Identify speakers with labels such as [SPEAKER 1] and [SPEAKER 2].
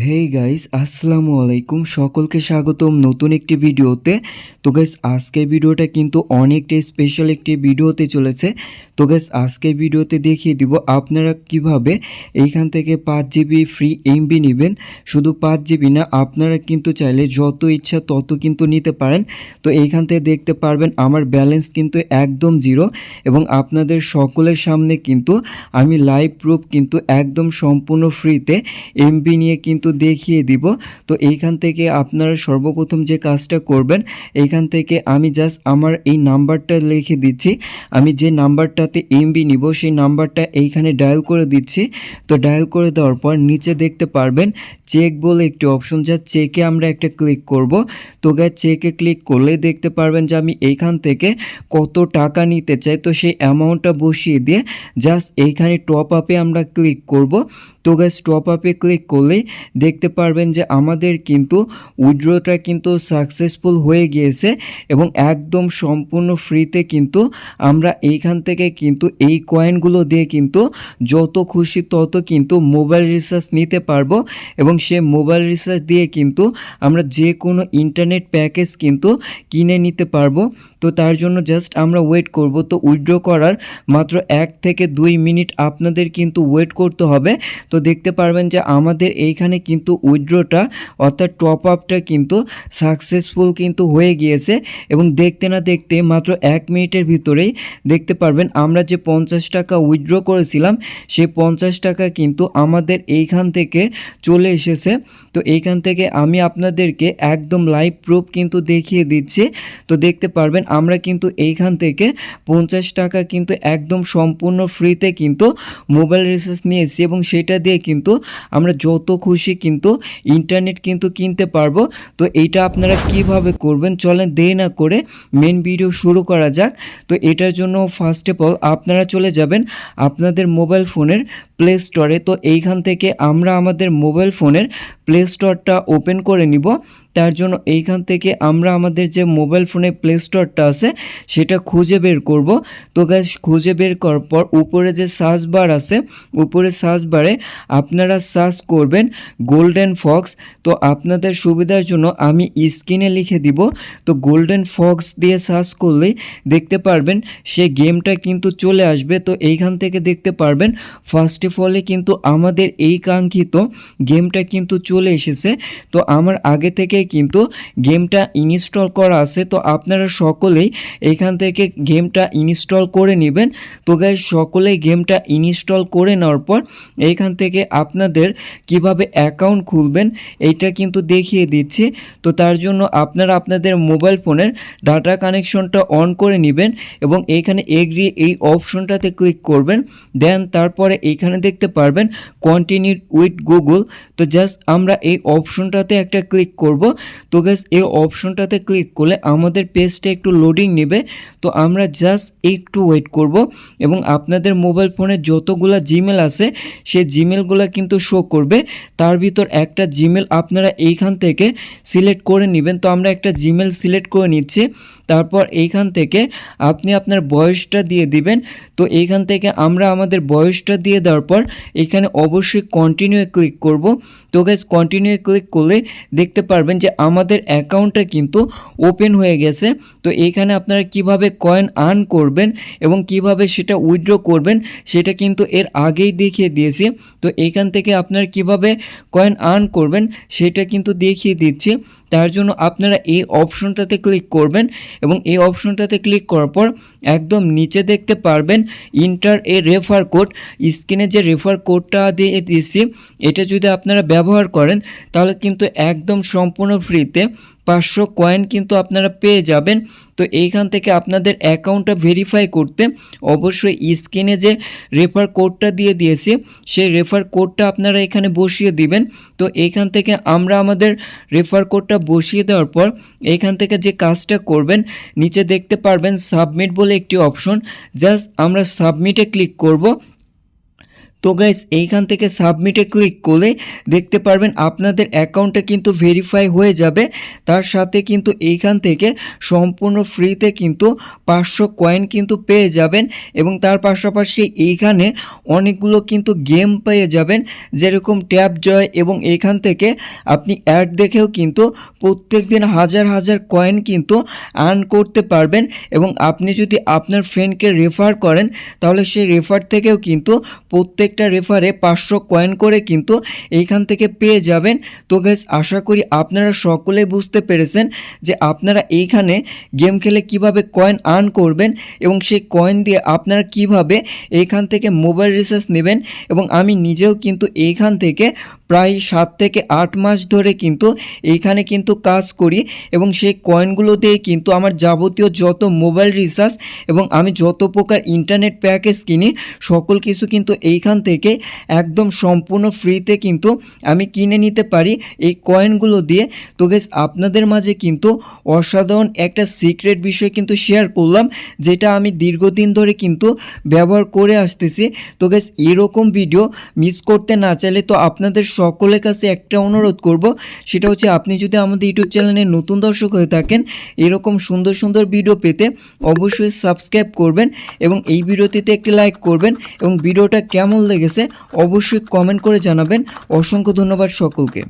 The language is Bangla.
[SPEAKER 1] হেই গাইস, আসসালামু আলাইকুম। সকলকে স্বাগতম নতুন একটি ভিডিওতে। তো গাইস, আজকের ভিডিওটা কিন্তু অনেকটাই স্পেশাল একটি ভিডিও হতে চলেছে। তো গাইস, আজকের ভিডিওতে দেখিয়ে দিব আপনারা কিভাবে এইখান থেকে 5 জিবি ফ্রি এমবি নেবেন। শুধু 5 জিবি না, আপনারা কিন্তু চাইলে যত ইচ্ছা তত কিন্তু নিতে পারেন। তো এইখান থেকে দেখতে পারবেন আমার ব্যালেন্স কিন্তু একদম জিরো, এবং আপনাদের সকলের সামনে কিন্তু আমি লাইভ প্রুফ কিন্তু একদম সম্পূর্ণ ফ্রিতে এমবি নিয়ে কিন্তু দেখিয়ে দিব। তো এইখান থেকে আপনারা সর্বপ্রথম যে কাজটা করবেন, এইখান থেকে আমি জাস্ট আমার এই নাম্বারটা লিখে দিচ্ছি। আমি যে নাম্বারটাতে এমবি নিব সেই নাম্বারটা এইখানে ডায়াল করে দিচ্ছি। তো ডায়াল করে দেওয়ার পর নিচে দেখতে পারবেন চেক বলে একটি অপশন, যা চেকে আমরা একটা ক্লিক করব। তো গাইস, চেকে ক্লিক করলে দেখতে পারবেন যে আমি এইখান থেকে কত টাকা নিতে চাই, তো সেই অ্যামাউন্টটা বসিয়ে দিয়ে জাস্ট এইখানে টপ আপে আমরা ক্লিক করব। তো গাইস, টপ আপে ক্লিক করলেই দেখতে পারবেন যে আমাদের কিন্তু উইথড্রটা কিন্তু সাকসেসফুল হয়ে গিয়েছে, এবং একদম সম্পূর্ণ ফ্রিতে কিন্তু আমরা এইখান থেকে কিন্তু এই কয়েনগুলো দিয়ে কিন্তু যত খুশি তত কিন্তু মোবাইল রিচার্জ নিতে পারবো, এবং সে মোবাইল রিচার্জ দিয়ে কিন্তু আমরা যে কোনো ইন্টারনেট প্যাকেজ কিন্তু কিনে নিতে পারবো। তো তার জন্য জাস্ট আমরা ওয়েট করব। তো উইথড্র করার মাত্র 1 থেকে 2 মিনিট আপনাদের কিন্তু ওয়েট করতে হবে। তো দেখতে পারবেন যে আমাদের এইখানে কিন্তু উইথড্রটা অর্থাৎ টপ আপটা কিন্তু সাকসেসফুল কিন্তু হয়ে গিয়েছে, এবং দেখতে না দেখতে মাত্র 1 মিনিটের ভিতরেই দেখতে পারবেন আমরা যে 50 টাকা উইথড্র করেছিলাম সেই 50 টাকা কিন্তু আমাদের এইখান থেকে চলে এসেছে। তো এইখান থেকে আমি আপনাদেরকে একদম লাইভ প্রুফ কিন্তু দেখিয়ে দিচ্ছি। তো দেখতে পারবেন আমরা কিন্তু এইখান থেকে 50 টাকা কিন্তু একদম সম্পূর্ণ ফ্রিতে কিন্তু মোবাইল রিচার্জ নিয়েছি, এবং সেটা দিয়ে কিন্তু আমরা যত খুশি কিন্তু ইন্টারনেট কিন্তু কিনতে পারবো। তো এইটা আপনারা কিভাবে করবেন চলেন দেরি না করে মেন ভিডিও শুরু করা যাক। তো এটার জন্য ফার্স্ট অফ অল আপনারা চলে যাবেন আপনাদের মোবাইল ফোনের প্লে স্টোরে। তো এইখান থেকে আমরা আমাদের মোবাইল ফোনের প্লে স্টোরটা ওপেন করে নিব। তার জন্য এইখান থেকে আমরা আমাদের যে মোবাইল ফোনে প্লে স্টোরটা আছে সেটা খুঁজে বের করব। তো গাইস, খুঁজে বের করার পর উপরে যে সার্চ বার আছে, উপরে সার্চ বারে আপনারা সার্চ করবেন গোল্ডেন ফক্স। তো আপনাদের সুবিধার জন্য আমি স্ক্রিনে লিখে দিব। তো গোল্ডেন ফক্স দিয়ে সার্চ করলেই দেখতে পারবেন সে গেমটা কিন্তু চলে আসবে। তো এইখান থেকে দেখতে পারবেন ফার্স্ট অফ অলে কিন্তু আমাদের এই কাঙ্ক্ষিত গেমটা কিন্তু চলে এসেছে। তো আমার আগে থেকে কিন্তু গেমটা ইনস্টল করা আছে। তো আপনারা সকলেই এখান থেকে গেমটা ইনস্টল করে নেবেন। তো গাইস, সকলেই গেমটা ইনস্টল করে নেওয়ার পর এইখান থেকে আপনাদের কিভাবে অ্যাকাউন্ট খুলবেন এইটা কিন্তু দেখিয়ে দিচ্ছি। তো তার জন্য আপনারা আপনাদের মোবাইল ফোনের ডাটা কানেকশনটা অন করে নেবেন, এবং এইখানে এগ্রি এই অপশনটাতে ক্লিক করবেন। দেন তারপরে এইখানে দেখতে পারবেন কন্টিনিউ উইথ গুগল। তো জাস্ট আমরা এই অপশনটাতে একটা ক্লিক করব। তো গাইস, এই অপশনটাতে ক্লিক করলে আমাদের পেজটা একটু লোডিং নেবে। তো আমরা জাস্ট একটু ওয়েট করব, এবং আপনাদের মোবাইল ফোনে যতগুলা জিমেল আছে সেই জিমেলগুলো কিন্তু শো করবে। তার ভিতর একটা জিমেল আপনারা এইখান থেকে সিলেক্ট করে নেবেন। তো আমরা একটা জিমেল সিলেক্ট করে নিচ্ছি। তারপর এইখান থেকে আপনি আপনার বয়সটা দিয়ে দিবেন। তো এইখান থেকে আমরা আমাদের বয়সটা দিয়ে দেওয়ার পর এখানে অবশ্যই কন্টিনিউ ক্লিক করব। তো গাইস, কন্টিনিউ ক্লিক করলে দেখতে পারবেন যে আমাদের অ্যাকাউন্টটা কিন্তু ওপেন হয়ে গেছে। তো এইখানে আপনারা কিভাবে কয়েন আর্ন করবেন এবং কিভাবে সেটা উইথড্র করবেন সেটা কিন্তু এর আগেই দেখিয়ে দিয়েছি। তো এইখান থেকে আপনারা কিভাবে কয়েন আর্ন করবেন সেটা কিন্তু দেখিয়ে দিচ্ছি। তার জন্য আপনারা এই অপশনটাতে ক্লিক করবেন, এবং এই অপশনটাতে ক্লিক করার পর একদম নিচে দেখতে পারবেন ইন্টার এ রেফার কোড। স্ক্রিনে যে রেফার কোডটা দিয়ে দিয়েছি এটা যদি আপনারা ব্যবহার করেন তাহলে কিন্তু একদম সম্পূর্ণ ফ্রিতে 500 কয়েন কিন্তু আপনারা পেয়ে যাবেন। তো এইখান থেকে আপনাদের অ্যাকাউন্টটা ভেরিফাই করতে অবশ্যই স্ক্রিনে যে রেফার কোডটা দিয়ে দিয়েছি সেই রেফার কোডটা আপনারা এখানে বসিয়ে দিবেন। তো এইখান থেকে আমরা আমাদের রেফার কোডটা বসিয়ে দেওয়ার পর এইখান থেকে যে কাজটা করবেন নিচে দেখতে পারবেন সাবমিট বলে একটি অপশন, জাস্ট আমরা সাবমিটে ক্লিক করব। তো গাইস এইখান থেকে সাবমিটে ক্লিক করলে দেখতে পারবেন আপনাদের অ্যাকাউন্টটা কিন্তু ভেরিফাই হয়ে যাবে। তার সাথে কিন্তু এইখান থেকে সম্পূর্ণ ফ্রিতে কিন্তু 500 কয়েন কিন্তু পেয়ে যাবেন এবং তার পাশাপাশি এইখানে অনেকগুলো কিন্তু গেম পেয়ে যাবেন, যেরকম ট্যাপ জয়, এবং এইখান থেকে আপনি অ্যাড দেখেও কিন্তু প্রত্যেক দিন হাজার হাজার কয়েন কিন্তু আর্ন করতে পারবেন এবং আপনি যদি আপনার ফ্রেন্ডকে রেফার করেন তাহলে সেই রেফার থেকেও কিন্তু প্রত্যেকটা রেফারে 500 কয়েন করে কিন্তু এইখান থেকে পেয়ে যাবেন। তো গাইস আশা করি আপনারা সকলেই বুঝতে পেরেছেন যে আপনারা এইখানে গেম খেলে কিভাবে কয়েন আর্ন করবেন এবং সেই কয়েন দিয়ে আপনারা কিভাবে এইখান থেকে মোবাইল রিচার্জ নেবেন। এবং আমি নিজেও কিন্তু এইখান থেকে প্রায় 7 থেকে 8 মাস ধরে কিন্তু এইখানে কিন্তু কাজ করি এবং সেই কয়েনগুলো দিয়ে কিন্তু আমার যাবতীয় যত মোবাইল রিচার্জ এবং আমি যত প্রকার ইন্টারনেট প্যাকেজ কিনি সকল কিছু কিন্তু এইখান থেকে একদম সম্পূর্ণ ফ্রিতে কিন্তু আমি কিনে নিতে পারি এই কয়েনগুলো দিয়ে। তো গাইস আপনাদের মাঝে কিন্তু অসাধারণ একটা সিক্রেট বিষয় কিন্তু শেয়ার করলাম, যেটা আমি দীর্ঘদিন ধরে কিন্তু ব্যবহার করে আসতেছি। তো গাইস এরকম ভিডিও মিস করতে না চাইলে তো আপনাদের সকলের কাছে একটা অনুরোধ করব, সেটা হচ্ছে আপনি যদি আমাদের ইউটিউব চ্যানেলে নতুন দর্শক হয়ে থাকেন এরকম সুন্দর সুন্দর ভিডিও পেতে অবশ্যই সাবস্ক্রাইব করবেন এবং এই ভিডিওটিতে একটি লাইক করবেন এবং ভিডিওটা কেমন লেগেছে অবশ্যই কমেন্ট করে জানাবেন। অসংখ্য ধন্যবাদ সকলকে।